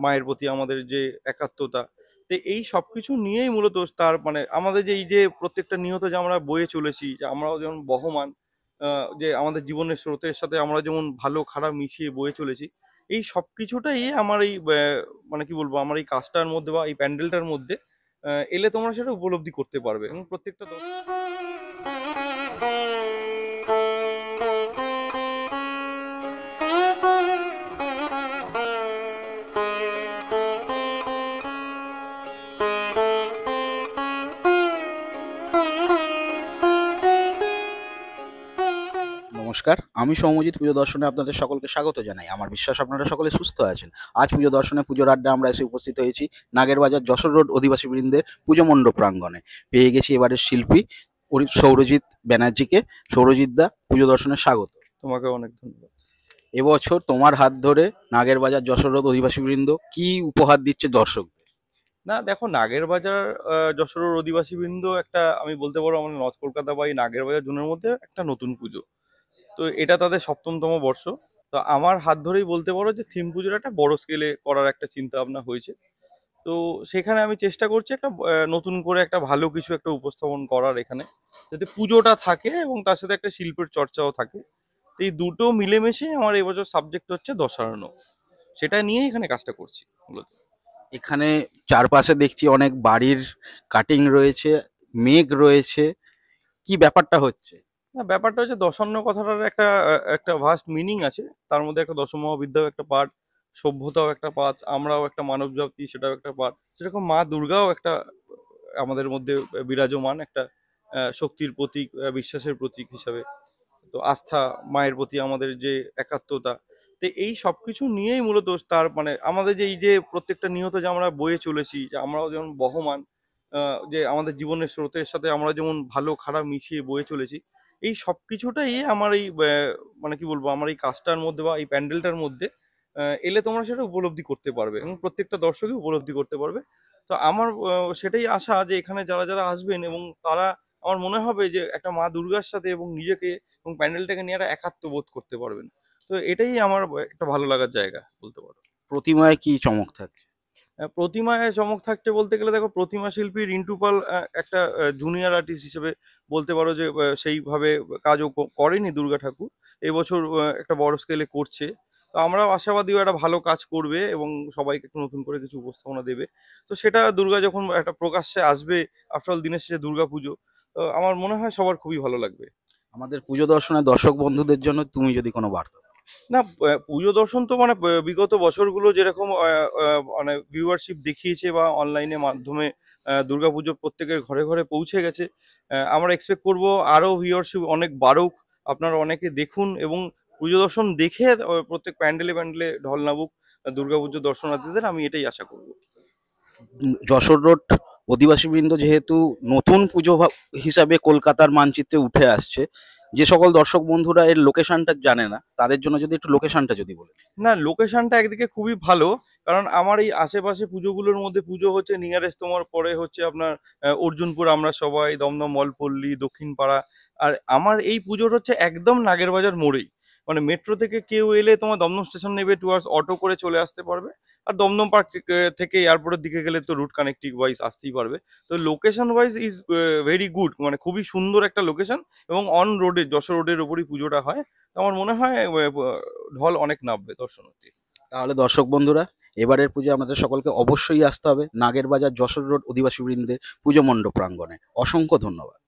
মায়ের প্রতি আমাদের যে একাত্মতা, তো এই সবকিছু নিয়েই মূলত তার মানে আমাদের যে এই যে প্রত্যেকটা নিয়ত যে আমরা বয়ে চলেছি, যে আমরাও যেমন বহমান, যে আমাদের জীবনের স্রোতের সাথে আমরা যেমন ভালো খারাপ মিশিয়ে বয়ে চলেছি, এই সবকিছুটাই আমার এই মানে কি বলবো, আমার এই কাজটার মধ্যে বা এই প্যান্ডেলটার মধ্যে এলে তোমরা সেটা উপলব্ধি করতে পারবে। এবং প্রত্যেকটা নমস্কার, আমি সৌম্যজিৎ। পুজো দর্শনে আপনাদের সকলকে স্বাগত জানাই। আমার বিশ্বাস আপনারা সকলে সুস্থ আছেন। আজ পুজো দর্শনে পুজোর আড্ডা আমরা এসে উপস্থিত হয়েছি নাগেরবাজার যশোর রোড অধিবাসী বৃন্দের পুজো মণ্ডপ প্রাঙ্গণে। পেয়ে গেছি এবারের শিল্পী সৌরজিৎ ব্যানার্জিকে। সৌরজিৎ দা, পুজো দর্শনে স্বাগত। তোমাকে অনেক ধন্যবাদ। এবছর তোমার হাত ধরে নাগেরবাজার যশোর রোড অধিবাসী বৃন্দ কি উপহার দিচ্ছে দর্শক? না দেখো, নাগেরবাজার যশোরের অধিবাসীবৃন্দ একটা, আমি বলতে পারবো আমাদের নর্থ কলকাতা বা এই নাগেরবাজার জোনের মধ্যে একটা নতুন পুজো। তো এটা তাদের ৭ম বর্ষ। তো আমার হাত ধরেই বলতে পারো যে থিম পুজোর একটা বড় স্কেলে করার একটা চিন্তা ভাবনা হয়েছে। তো সেখানে আমি চেষ্টা করছি একটা নতুন করে একটা ভালো কিছু একটা উপস্থাপন করার এখানে, যাতে পুজোটা থাকে এবং তার সাথে একটা শিল্পের চর্চাও থাকে। তো এই দুটো মিলেমিশে আমার এবছর সাবজেক্ট হচ্ছে দশারণ্য, সেটা নিয়েই এখানে কাজটা করছি মূলত। এখানে চারপাশে দেখছি অনেক বাড়ির কাটিং রয়েছে, মেঘ রয়েছে, কি ব্যাপারটা হচ্ছে? না, ব্যাপারটা হচ্ছে দশান্ন কথাটার একটা একটা ভাস্ট মিনিং আছে। তার মধ্যে একটা দশমহাবিদ্যাও একটা পার্ট, সভ্যতাও একটা পার্ট, আমরাও একটা মানব জাতি সেটাও একটা পার্ট। সেরকম মা দুর্গাও একটা আমাদের মধ্যে বিরাজমান একটা শক্তির প্রতীক, বিশ্বাসের প্রতীক হিসাবে। তো আস্থা, মায়ের প্রতি আমাদের যে একাত্মতা, তো এই সবকিছু নিয়েই মূলত তার মানে আমাদের যে এই যে প্রত্যেকটা নিয়ত যে আমরা বয়ে চলেছি, যে আমরাও যেমন বহমান, যে আমাদের জীবনের স্রোতের সাথে আমরা যেমন ভালো খারাপ মিশিয়ে বয়ে চলেছি, এই সবকিছুটাই আমার এই মানে কি বলবো, আমার এই কাজটার মধ্যে বা এই প্যান্ডেলটার মধ্যে এলে তোমরা সেটা উপলব্ধি করতে পারবে এবং প্রত্যেকটা দর্শকই উপলব্ধি করতে পারবে। তো আমার সেটাই আশা যে এখানে যারা যারা আসবেন এবং তারা, আমার মনে হবে যে একটা মা দুর্গার সাথে এবং নিজেকে এবং প্যান্ডেলটাকে নিয়ে একটা একাত্ম বোধ করতে পারবেন। তো এটাই আমার একটা ভালো লাগার জায়গা বলতে পারো। প্রতিমায় কি চমক থাকছে? প্রতিমায় চমক থাকছে বলতে গেলে, দেখো প্রতিমা শিল্পী রিন্টু পাল একটা জুনিয়র আর্টিস্ট হিসেবে বলতে পারো যে সেইভাবে কাজও করেনি দুর্গা ঠাকুর। এবছর একটা বড় স্কেলে করছে। তো আমরাও আশাবাদী ও একটা ভালো কাজ করবে এবং সবাইকে একটু নতুন করে কিছু উপস্থাপনা দেবে। তো সেটা দুর্গা যখন একটা প্রকাশ্যে আসবে, আফটার অল দিনের শেষে দুর্গা পুজো, তো আমার মনে হয় সবার খুবই ভালো লাগবে। আমাদের পুজো দর্শনে দর্শক বন্ধুদের জন্য তুমি যদি কোনো বার্তা দাও। না, পুজো দর্শন তো মানে বিগত বছরগুলো যেরকম মানে ভিউয়ারশিপ দেখিয়েছে বা অনলাইনে মাধ্যমে দুর্গাপুজো প্রত্যেকের ঘরে ঘরে পৌঁছে গেছে, আমরা এক্সপেক্ট করব আরো ভিউয়ারশিপ অনেক বাড়ুক, আপনারা অনেকে দেখুন এবং পুজো দর্শন দেখে প্রত্যেক প্যান্ডেলে প্যান্ডেলে ঢল নামুক দুর্গাপুজোর দর্শনার্থীদের, আমি এটাই আশা করব। যশোর রোড অধিবাসীবৃন্দ যেহেতু নতুন পুজো হিসাবে কলকাতার মানচিত্রে উঠে আসছে, যে সকল দর্শক বন্ধুরা এর লোকেশনটা জানে না তাদের জন্য যদি একটু লোকেশনটা যদি বলে। না, লোকেশনটা একদিকে খুবই ভালো, কারণ আমার এই আশেপাশে পুজোগুলোর মধ্যে পুজো হচ্ছে নিয়ারেস্ট তোমার পরে হচ্ছে আপনার অর্জুনপুর, আমরা সবাই দমদম, মলপল্লী, দক্ষিণপাড়া। আর আমার এই পুজোর হচ্ছে একদম নাগেরবাজার মোড়েই, মানে মেট্রো থেকে কেউ এলে তোমার দমদম স্টেশন নেবে, টুয়ার্স অটো করে চলে আসতে পারবে। আর দমদম পার্ক থেকে এয়ারপোর্টের দিকে গেলে তো রুট কানেক্টিং ওয়াইজ আসতেই পারবে। তো location wise is very good, মানে খুবই সুন্দর একটা লোকেশন এবং অন রোডে, যশোর রোডের ওপরই পুজোটা হয়। তো আমার মনে হয় ঢল অনেক নামবে দর্শনার্থী। তাহলে দর্শক বন্ধুরা, এবারের পুজো আমাদের সকলকে অবশ্যই আসতে হবে নাগেরবাজার যশোর রোড অধিবাসী বৃন্দের পুজো মণ্ডপ প্রাঙ্গণে। অসংখ্য ধন্যবাদ।